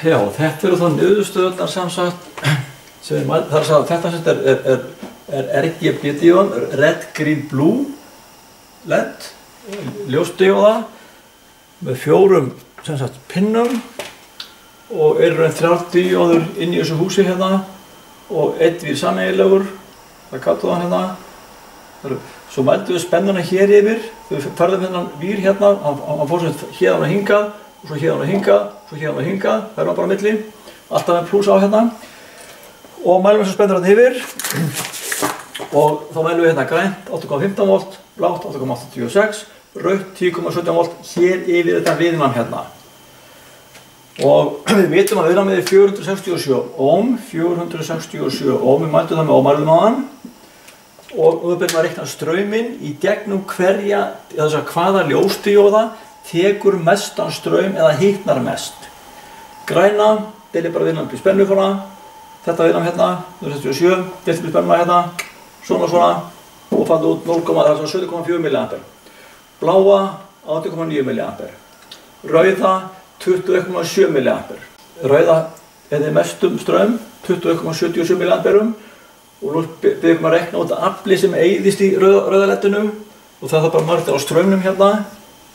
Já, þetta eru þá niðurstöðurnar sem sagt, það er að þetta er RGB-díóðan, Red, Green, Blue, LED, ljósdíóða með 4 sem sagt pinnum og eru 3 díóður inn í þessu húsi hérna og 1 vír sameiginlegur, það kallar hann hérna. Svo mældum við spennuna hér yfir, við ferðum hérna vír hérna, hann fór sem hérna og hingað, og svo hérna og hingað, svo hérna og hingað, það er bara á milli, alltaf með plús á hérna. Og mælum þessu spennur hérna yfir, og þá mælum við hérna grænt 8,15 volt, blátt 8,86, rautt 10,17 volt hér yfir þetta viðnám hérna. Og við vitum að viðnámið er 467 ohm, 467 ohm, við mældum það með ohmmælum á hann. Og nú byrjum við að reikna strauminn í gegnum hverja, eða hvaða ljósdíóða tekur mestan straum eða hitnar mest. Græna deilir bara viðnám í spennufóna, þetta viðnám hérna, 067, deilir í spennuna hérna, svona, og fann út 17,4 mA. Bláa 8,9 mA. Rauða 20,7 mA. Rauða er mestum straum, 20,77 mA. Og nú byrjum við að reikna út afli sem eyðist í rauða LED-inu og það er bara margt á straumnum hérna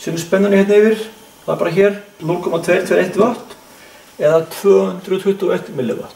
sem er spennunni hérna yfir, það er bara hér 0,221 watt eða 221 mW.